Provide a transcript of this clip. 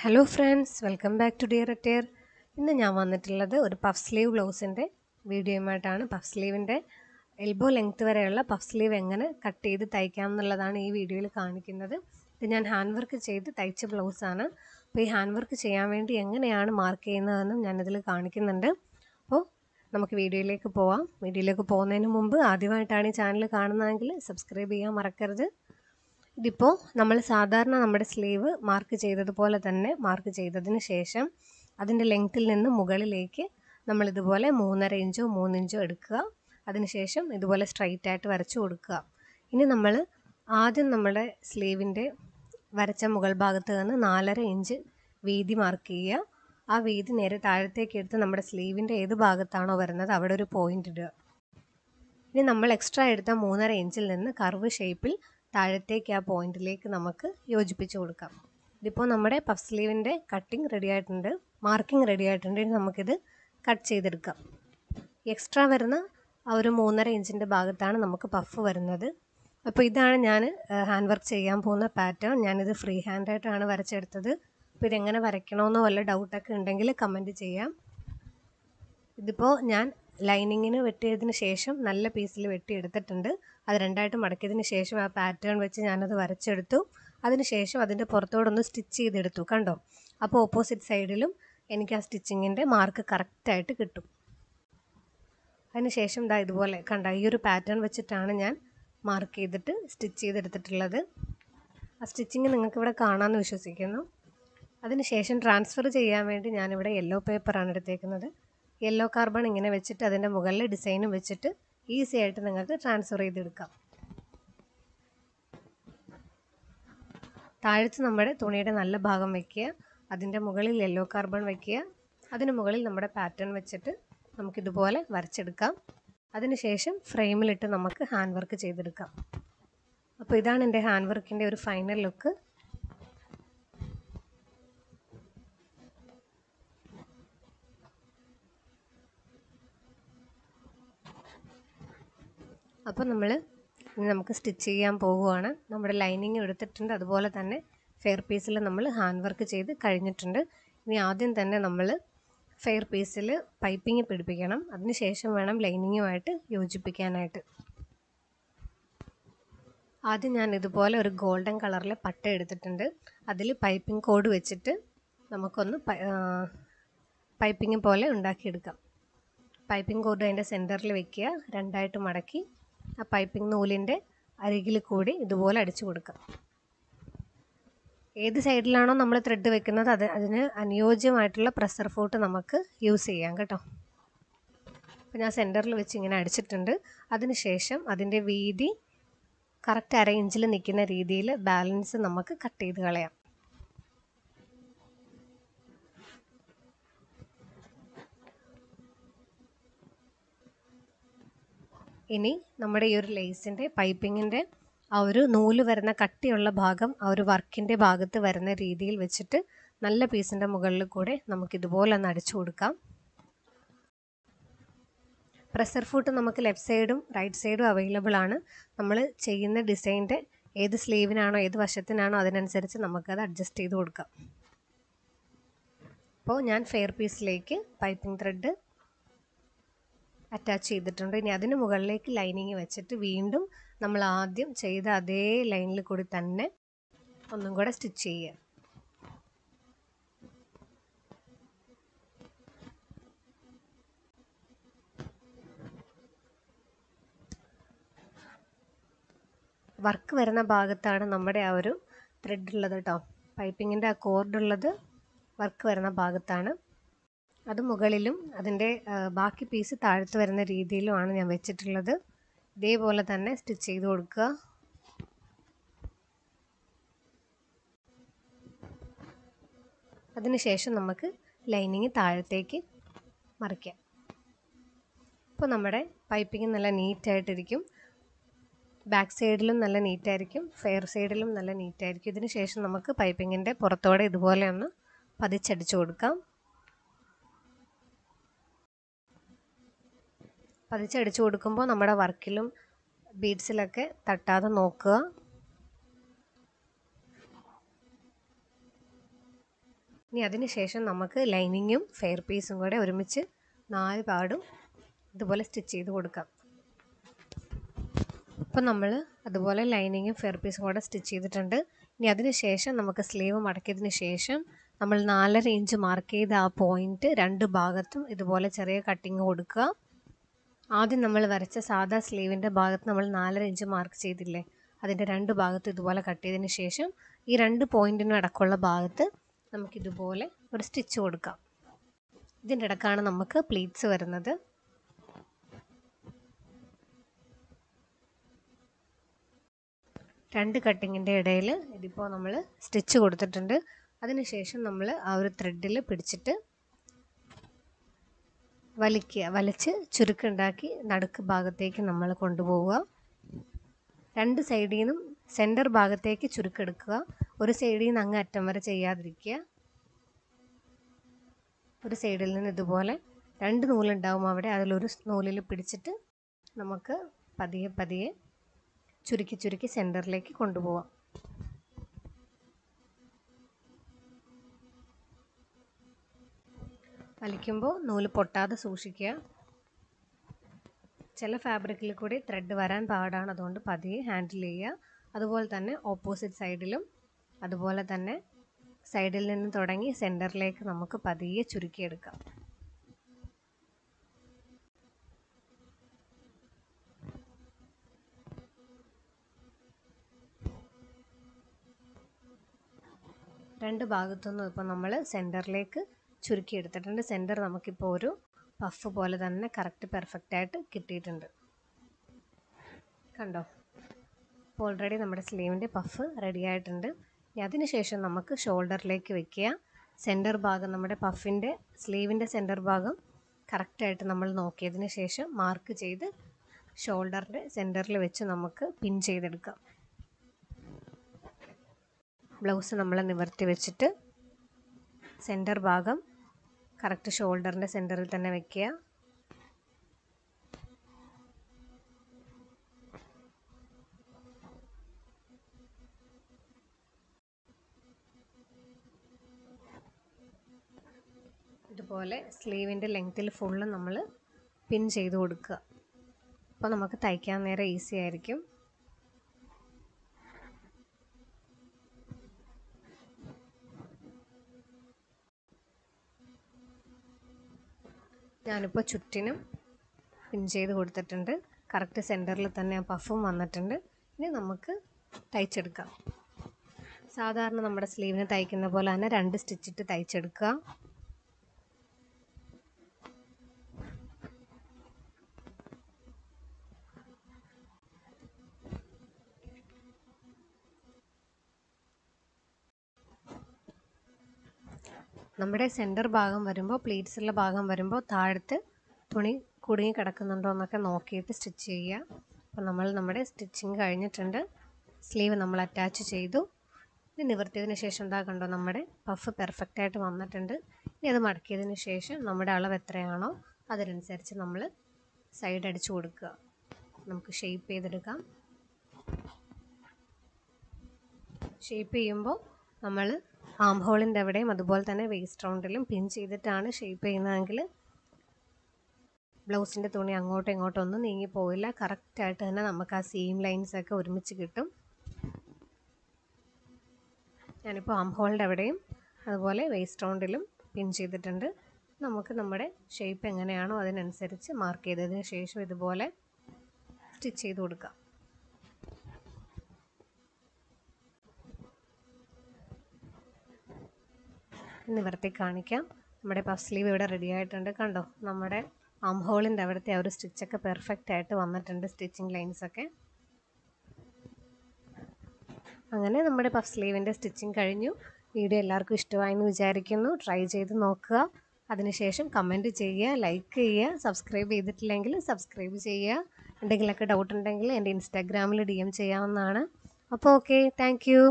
Hello friends, welcome back to dear attire. ഇന്ന് ഞാൻ വന്നിട്ടുള്ളത് ഒരു പഫ് സ്ലീവ് ബ്ലൗസിൻ്റെ വീഡിയോയുമായിട്ടാണ്. പഫ് സ്ലീവിൻ്റെ എൽബോ ലെങ്ത് വരെയുള്ള പഫ് സ്ലീവ് എങ്ങനെ കട്ട് ചെയ്ത് തയ്ക്കാം എന്നുള്ളതാണ് ഈ വീഡിയോയിൽ കാണിക്കുന്നത്. ഇത് ഞാൻ ഹാൻഡ് വർക്ക് ചെയ്ത് തയ്ച്ച ബ്ലൗസാണ്. അപ്പോൾ ഈ ഹാൻഡ് വർക്ക് ചെയ്യാൻ വേണ്ടി എങ്ങനെയാണ് മാർക്ക് ചെയ്യുന്നതെന്നും ഞാനിതിൽ കാണിക്കുന്നുണ്ട്. അപ്പോൾ നമുക്ക് വീഡിയോയിലേക്ക് പോവാം. വീഡിയോയിലേക്ക് പോകുന്നതിന് മുമ്പ് ആദ്യമായിട്ടാണ് ഈ ചാനൽ കാണുന്നതെങ്കിൽ സബ്സ്ക്രൈബ് ചെയ്യാൻ മറക്കരുത്. ഇതിപ്പോൾ നമ്മൾ സാധാരണ നമ്മുടെ സ്ലീവ് മാർക്ക് ചെയ്തതുപോലെ തന്നെ മാർക്ക് ചെയ്തതിന് ശേഷം അതിൻ്റെ ലെങ്ത്തിൽ നിന്ന് മുകളിലേക്ക് നമ്മളിതുപോലെ 3.5 ഇഞ്ചോ 3 ഇഞ്ചോ എടുക്കുക. അതിനുശേഷം ഇതുപോലെ സ്ട്രൈറ്റ് ആയിട്ട് വരച്ചു കൊടുക്കുക. ഇനി നമ്മൾ ആദ്യം നമ്മുടെ സ്ലീവിൻ്റെ വരച്ച മുകൾ ഭാഗത്ത് നിന്ന് 4.5 ഇഞ്ച് വീതി മാർക്ക് ചെയ്യുക. ആ വീതി നേരെ താഴത്തേക്ക് എടുത്ത് നമ്മുടെ സ്ലീവിൻ്റെ ഏത് ഭാഗത്താണോ വരുന്നത് അവിടെ ഒരു പോയിൻ്റ് ഇടുക. ഇനി നമ്മൾ എക്സ്ട്രാ എടുത്ത 3.5 ഇഞ്ചിൽ നിന്ന് കർവ് ഷേപ്പിൽ താഴത്തേക്ക് ആ പോയിന്റിലേക്ക് നമുക്ക് യോജിപ്പിച്ച് കൊടുക്കാം. ഇതിപ്പോൾ നമ്മുടെ പഫ് സ്ലീവിൻ്റെ കട്ടിങ് റെഡി ആയിട്ടുണ്ട്, മാർക്കിംഗ് റെഡി ആയിട്ടുണ്ട്. ഇനി നമുക്കിത് കട്ട് ചെയ്തെടുക്കാം. എക്സ്ട്രാ വരുന്ന ആ ഒരു 3.5 ഇഞ്ചിൻ്റെ ഭാഗത്താണ് നമുക്ക് പഫ് വരുന്നത്. അപ്പോൾ ഇതാണ് ഞാൻ ഹാൻഡ് വർക്ക് ചെയ്യാൻ പോകുന്ന പാറ്റേൺ. ഞാനിത് ഫ്രീ ഹാൻഡായിട്ടാണ് വരച്ചെടുത്തത്. അപ്പോൾ ഇതെങ്ങനെ വരയ്ക്കണമെന്നോ വല്ല ഡൗട്ടൊക്കെ ഉണ്ടെങ്കിൽ കമൻറ്റ് ചെയ്യാം. ഇതിപ്പോൾ ഞാൻ ലൈനിങ്ങിന് വെട്ടിയതിന് ശേഷം നല്ല പീസിൽ വെട്ടിയെടുത്തിട്ടുണ്ട്. അത് രണ്ടായിട്ട് മടക്കിയതിന് ശേഷം ആ പാറ്റേൺ വെച്ച് ഞാനത് വരച്ചെടുത്തു. അതിനുശേഷം അതിൻ്റെ പുറത്തോടൊന്ന് സ്റ്റിച്ച് ചെയ്തെടുത്തു. കണ്ടോ? അപ്പോൾ ഓപ്പോസിറ്റ് സൈഡിലും എനിക്ക് ആ സ്റ്റിച്ചിങ്ങിൻ്റെ മാർക്ക് കറക്റ്റായിട്ട് കിട്ടും. അതിനുശേഷം ദാ ഇതുപോലെ കണ്ട ഈ ഒരു പാറ്റേൺ വെച്ചിട്ടാണ് ഞാൻ മാർക്ക് ചെയ്തിട്ട് സ്റ്റിച്ച് ചെയ്തെടുത്തിട്ടുള്ളത്. ആ സ്റ്റിച്ചിങ് നിങ്ങൾക്കിവിടെ കാണാമെന്ന് വിശ്വസിക്കുന്നു. അതിനുശേഷം ട്രാൻസ്ഫർ ചെയ്യാൻ വേണ്ടി ഞാനിവിടെ യെല്ലോ പേപ്പറാണ് എടുത്തേക്കുന്നത്. യെല്ലോ കാർബൺ ഇങ്ങനെ വെച്ചിട്ട് അതിൻ്റെ മുകളിൽ ഡിസൈനും വെച്ചിട്ട് ഈസി ആയിട്ട് നിങ്ങൾക്ക് ട്രാൻസ്ഫർ ചെയ്തെടുക്കാം. താഴത്ത് നമ്മുടെ തുണിയുടെ നല്ല ഭാഗം വയ്ക്കുക, അതിൻ്റെ മുകളിൽ യെല്ലോ കാർബൺ വയ്ക്കുക, അതിന് മുകളിൽ നമ്മുടെ പാറ്റേൺ വെച്ചിട്ട് നമുക്കിതുപോലെ വരച്ചെടുക്കാം. അതിനുശേഷം ഫ്രെയിമിലിട്ട് നമുക്ക് ഹാൻഡ് വർക്ക് ചെയ്തെടുക്കാം. അപ്പോൾ ഇതാണ് എൻ്റെ ഹാൻഡ് വർക്കിൻ്റെ ഒരു ഫൈനൽ ലുക്ക്. അപ്പോൾ ഇനി നമുക്ക് സ്റ്റിച്ച് ചെയ്യാൻ പോവുകയാണ്. നമ്മുടെ ലൈനിങ് എടുത്തിട്ടുണ്ട്, അതുപോലെ തന്നെ ഫെയർ പീസിൽ നമ്മൾ ഹാൻഡ് വർക്ക് ചെയ്ത് കഴിഞ്ഞിട്ടുണ്ട്. ഇനി ആദ്യം തന്നെ നമ്മൾ ഫെയർ പീസിൽ പൈപ്പിംഗ് പിടിപ്പിക്കണം. അതിനുശേഷം വേണം ലൈനിങ്ങുമായിട്ട് യോജിപ്പിക്കാനായിട്ട്. ആദ്യം ഞാൻ ഇതുപോലെ ഒരു ഗോൾഡൻ കളറിലെ പട്ട എടുത്തിട്ടുണ്ട്. അതിൽ പൈപ്പിംഗ് കോഡ് വെച്ചിട്ട് നമുക്കൊന്ന് പൈപ്പിംഗ് പോലെ ഉണ്ടാക്കിയെടുക്കാം. പൈപ്പിംഗ് കോഡ് അതിൻ്റെ സെൻറ്ററിൽ വയ്ക്കുക, രണ്ടായിട്ട് മടക്കി ആ പൈപ്പിംഗ് നൂലിൻ്റെ അരികിൽ കൂടി ഇതുപോലെ അടിച്ചു കൊടുക്കാം. ഏത് സൈഡിലാണോ നമ്മൾ ത്രെഡ് വെക്കുന്നത് അതിന് അനുയോജ്യമായിട്ടുള്ള പ്രഷർ ഫൂട്ട് നമുക്ക് യൂസ് ചെയ്യാം കേട്ടോ. അപ്പോൾ ഞാൻ സെൻറ്ററിൽ വെച്ച് ഇങ്ങനെ അടിച്ചിട്ടുണ്ട്. അതിനുശേഷം അതിൻ്റെ വീതി കറക്റ്റ് 1/2 ഇഞ്ചിൽ നിൽക്കുന്ന രീതിയിൽ ബാലൻസ് നമുക്ക് കട്ട് ചെയ്ത് കളയാം. ഇനി നമ്മുടെ ഈ ഒരു ലേസിൻ്റെ പൈപ്പിങ്ങിൻ്റെ ആ ഒരു നൂല് വരുന്ന കട്ടിയുള്ള ഭാഗം ആ ഒരു വർക്കിൻ്റെ ഭാഗത്ത് വരുന്ന രീതിയിൽ വെച്ചിട്ട് നല്ല പീസിൻ്റെ മുകളിൽ കൂടെ നമുക്കിതുപോലെ ഒന്ന് അടിച്ചു കൊടുക്കാം. പ്രഷർ ഫൂട്ട് നമുക്ക് ലെഫ്റ്റ് സൈഡും റൈറ്റ് സൈഡും അവൈലബിൾ ആണ്. നമ്മൾ ചെയ്യുന്ന ഡിസൈൻ്റെ ഏത് സ്ലീവിനാണോ ഏത് വശത്തിനാണോ അതിനനുസരിച്ച് നമുക്കത് അഡ്ജസ്റ്റ് ചെയ്ത് കൊടുക്കാം. അപ്പോൾ ഞാൻ ഫെയർ പീസിലേക്ക് പൈപ്പിംഗ് ത്രെഡ് അറ്റാച്ച് ചെയ്തിട്ടുണ്ട്. ഇനി അതിന് മുകളിലേക്ക് ലൈനിങ് വെച്ചിട്ട് വീണ്ടും നമ്മൾ ആദ്യം ചെയ്ത അതേ ലൈനിൽ കൂടി തന്നെ ഒന്നും കൂടെ സ്റ്റിച്ച് ചെയ്യുക. വർക്ക് വരുന്ന ഭാഗത്താണ് നമ്മുടെ ആ ഒരു ത്രെഡ് ഉള്ളത് കേട്ടോ. പൈപ്പിങ്ങിൻ്റെ ആ കോർഡ് ഉള്ളത് വർക്ക് വരുന്ന ഭാഗത്താണ്. അത് മുകളിലും അതിൻ്റെ ബാക്കി പീസ് താഴത്ത് വരുന്ന രീതിയിലുമാണ് ഞാൻ വെച്ചിട്ടുള്ളത്. ഇതേപോലെ തന്നെ സ്റ്റിച്ച് ചെയ്ത് കൊടുക്കുക. അതിനുശേഷം നമുക്ക് ലൈനിങ് താഴത്തേക്ക് മറിക്കാം. ഇപ്പോൾ നമ്മുടെ പൈപ്പിംഗ് നല്ല നീറ്റായിട്ടിരിക്കും. ബാക്ക് സൈഡിലും നല്ല നീറ്റായിരിക്കും, ഫെയർ സൈഡിലും നല്ല നീറ്റായിരിക്കും. ഇതിന് ശേഷം നമുക്ക് പൈപ്പിങ്ങിൻ്റെ പുറത്തോടെ ഇതുപോലെ ഒന്ന് പതിച്ചടിച്ചു കൊടുക്കാം. പതിച്ചടിച്ചു കൊടുക്കുമ്പോൾ നമ്മുടെ വർക്കിലും ബീഡ്സിലൊക്കെ തട്ടാതെ നോക്കുക. ഇനി അതിന് ശേഷം നമുക്ക് ലൈനിങ്ങും ഫെയർ പീസും കൂടെ ഒരുമിച്ച് 4 പാടും ഇതുപോലെ സ്റ്റിച്ച് ചെയ്ത് കൊടുക്കാം. അപ്പോൾ നമ്മൾ അതുപോലെ ലൈനിങ്ങും ഫെയർ പീസും കൂടെ സ്റ്റിച്ച് ചെയ്തിട്ടുണ്ട്. ഇനി അതിന് ശേഷം നമുക്ക് സ്ലീവ് മടക്കിയതിന് ശേഷം നമ്മൾ 4.5 ഇഞ്ച് മാർക്ക് ചെയ്ത ആ പോയിൻറ്റ് 2 ഭാഗത്തും ഇതുപോലെ ചെറിയ കട്ടിങ് കൊടുക്കുക. ആദ്യം നമ്മൾ വരച്ച സാധാ സ്ലീവിൻ്റെ ഭാഗത്ത് നമ്മൾ 4.5 ഇഞ്ച് മാർക്ക് ചെയ്തില്ലേ, അതിൻ്റെ 2 ഭാഗത്ത് ഇതുപോലെ കട്ട് ചെയ്തതിന് ശേഷം ഈ 2 പോയിൻറ്റിനും ഇടയ്ക്കുള്ള ഭാഗത്ത് നമുക്കിതുപോലെ ഒരു സ്റ്റിച്ച് കൊടുക്കാം. ഇതിൻ്റെ ഇടയ്ക്കാണ് നമുക്ക് പ്ലീറ്റ്സ് വരുന്നത്. രണ്ട് കട്ടിങ്ങിൻ്റെ ഇടയിൽ ഇതിപ്പോൾ നമ്മൾ സ്റ്റിച്ച് കൊടുത്തിട്ടുണ്ട്. അതിനുശേഷം നമ്മൾ ആ ഒരു ത്രെഡിൽ പിടിച്ചിട്ട് വലിച്ച് ചുരുക്കുണ്ടാക്കി നടുക്ക് ഭാഗത്തേക്ക് നമ്മൾ കൊണ്ടുപോവുക. രണ്ട് സൈഡിൽ നിന്നും സെൻറ്റർ ഭാഗത്തേക്ക് ചുരുക്കെടുക്കുക. ഒരു സൈഡിൽ നിന്ന് അങ്ങ് അറ്റം വരെ ചെയ്യാതിരിക്കുക. ഒരു സൈഡിൽ നിന്ന് ഇതുപോലെ 2 നൂലുണ്ടാവും അവിടെ, അതിലൊരു നൂലിൽ പിടിച്ചിട്ട് നമുക്ക് പതിയെ ചുരുക്കി സെൻറ്ററിലേക്ക് കൊണ്ടുപോവാം. വലിക്കുമ്പോൾ നൂല് പൊട്ടാതെ സൂക്ഷിക്കുക. ചില ഫാബ്രിക്കിൽ കൂടി ത്രെഡ് വരാൻ പാടാണ്, അതുകൊണ്ട് പതിയെ ഹാൻഡിൽ ചെയ്യുക. അതുപോലെ തന്നെ ഓപ്പോസിറ്റ് സൈഡിലും അതുപോലെ തന്നെ സൈഡിൽ നിന്ന് തുടങ്ങി സെൻറ്ററിലേക്ക് നമുക്ക് പതിയെ ചുരുക്കിയെടുക്കാം. രണ്ട് ഭാഗത്തുനിന്നും ഇപ്പോൾ നമ്മൾ സെൻറ്ററിലേക്ക് ചുരുക്കിയെടുത്തിട്ടുണ്ട്. സെൻറ്റർ നമുക്കിപ്പോൾ ഒരു പഫ് പോലെ തന്നെ കറക്റ്റ് പെർഫെക്റ്റായിട്ട് കിട്ടിയിട്ടുണ്ട്. കണ്ടോ? ഇപ്പോൾ ഓൾറെഡി നമ്മുടെ സ്ലീവിൻ്റെ പഫ് റെഡി ആയിട്ടുണ്ട്. ഇനി അതിനുശേഷം നമുക്ക് ഷോൾഡറിലേക്ക് വെക്കുക. സെൻറ്റർ ഭാഗം നമ്മുടെ പഫിൻ്റെ സ്ലീവിൻ്റെ സെൻറ്റർ ഭാഗം കറക്റ്റായിട്ട് നമ്മൾ നോക്കിയതിന് ശേഷം മാർക്ക് ചെയ്ത് ഷോൾഡറിൻ്റെ സെൻറ്ററിൽ വെച്ച് നമുക്ക് പിൻ ചെയ്തെടുക്കാം. ബ്ലൗസ് നമ്മൾ നിവർത്തി വെച്ചിട്ട് സെൻറ്റർ ഭാഗം കറക്റ്റ് ഷോൾഡറിൻ്റെ സെൻറ്ററിൽ തന്നെ വെക്കുക. ഇതുപോലെ സ്ലീവിൻ്റെ ലെങ്ത്തിൽ ഫുള്ള് നമ്മൾ പിൻ ചെയ്ത് കൊടുക്കുക. അപ്പോൾ നമുക്ക് തയ്ക്കാൻ നേരം ഈസി ആയിരിക്കും. ഞാനിപ്പോൾ ചുറ്റിനും പിൻ ചെയ്ത് കൊടുത്തിട്ടുണ്ട്. കറക്റ്റ് സെൻറ്ററിൽ തന്നെ ആ പഫും വന്നിട്ടുണ്ട്. ഇനി നമുക്ക് തയ്ച്ചെടുക്കാം. സാധാരണ നമ്മുടെ സ്ലീവിന് തയ്ക്കുന്ന പോലെ തന്നെ 2 സ്റ്റിച്ചിട്ട് തയ്ച്ചെടുക്കുക. നമ്മുടെ സെൻറ്റർ ഭാഗം വരുമ്പോൾ, പ്ലീറ്റ്സുള്ള ഭാഗം വരുമ്പോൾ താഴത്ത് തുണി കുടുങ്ങി കിടക്കുന്നുണ്ടോ എന്നൊക്കെ നോക്കിയിട്ട് സ്റ്റിച്ച് ചെയ്യുക. അപ്പോൾ നമ്മുടെ സ്റ്റിച്ചിങ് കഴിഞ്ഞിട്ടുണ്ട്. സ്ലീവ് നമ്മൾ അറ്റാച്ച് ചെയ്തു. ഇനി നിവർത്തിയതിന് ശേഷം എന്താ കണ്ടോ, നമ്മുടെ പഫ് പെർഫെക്റ്റായിട്ട് വന്നിട്ടുണ്ട്. ഇനി അത് മടക്കിയതിന് ശേഷം നമ്മുടെ അളവ് എത്രയാണോ അതിനനുസരിച്ച് നമ്മൾ സൈഡ് അടിച്ചു കൊടുക്കുക. നമുക്ക് ഷേപ്പ് ചെയ്തെടുക്കാം. ഷേപ്പ് ചെയ്യുമ്പോൾ നമ്മൾ ആം ഹോളിൻ്റെ അവിടെയും അതുപോലെ തന്നെ വേസ്റ്റ് റൗണ്ടിലും പിൻ ചെയ്തിട്ടാണ് ഷേപ്പ് ചെയ്യുന്നതെങ്കിൽ ബ്ലൗസിൻ്റെ തുണി അങ്ങോട്ടും ഇങ്ങോട്ടും ഒന്നും നീങ്ങിപ്പോവില്ല. കറക്റ്റായിട്ട് തന്നെ നമുക്ക് ആ സീം ലൈൻസൊക്കെ ഒരുമിച്ച് കിട്ടും. ഞാനിപ്പോൾ ആം ഹോളിൻ്റെ അവിടെയും അതുപോലെ വേസ്റ്റ് റൗണ്ടിലും പിൻ ചെയ്തിട്ടുണ്ട്. നമുക്ക് നമ്മുടെ ഷേപ്പ് എങ്ങനെയാണോ അതിനനുസരിച്ച് മാർക്ക് ചെയ്തതിന് ശേഷം ഇതുപോലെ സ്റ്റിച്ച് ചെയ്ത് കൊടുക്കാം. നിവർത്തി കാണിക്കാം. നമ്മുടെ പഫ് സ്ലീവ് ഇവിടെ റെഡി ആയിട്ടുണ്ട്. കണ്ടോ, നമ്മുടെ ആം ഹോളിൻ്റെ അവിടുത്തെ ആ ഒരു സ്റ്റിച്ചൊക്കെ പെർഫെക്റ്റ് ആയിട്ട് വന്നിട്ടുണ്ട്, സ്റ്റിച്ചിങ് ലൈൻസൊക്കെ. അങ്ങനെ നമ്മുടെ പഫ് സ്ലീവിൻ്റെ സ്റ്റിച്ചിങ് കഴിഞ്ഞു. വീഡിയോ എല്ലാവർക്കും ഇഷ്ടമായെന്ന് വിചാരിക്കുന്നു. ട്രൈ ചെയ്ത് നോക്കുക. അതിനുശേഷം കമൻറ്റ് ചെയ്യുക, ലൈക്ക് ചെയ്യുക. സബ്സ്ക്രൈബ് ചെയ്തിട്ടില്ലെങ്കിൽ സബ്സ്ക്രൈബ് ചെയ്യുക. എന്തെങ്കിലുമൊക്കെ ഡൗട്ട് ഉണ്ടെങ്കിൽ എൻ്റെ ഇൻസ്റ്റാഗ്രാമിൽ DM ചെയ്യാവുന്നതാണ്. അപ്പോൾ ഓക്കെ, താങ്ക് യു.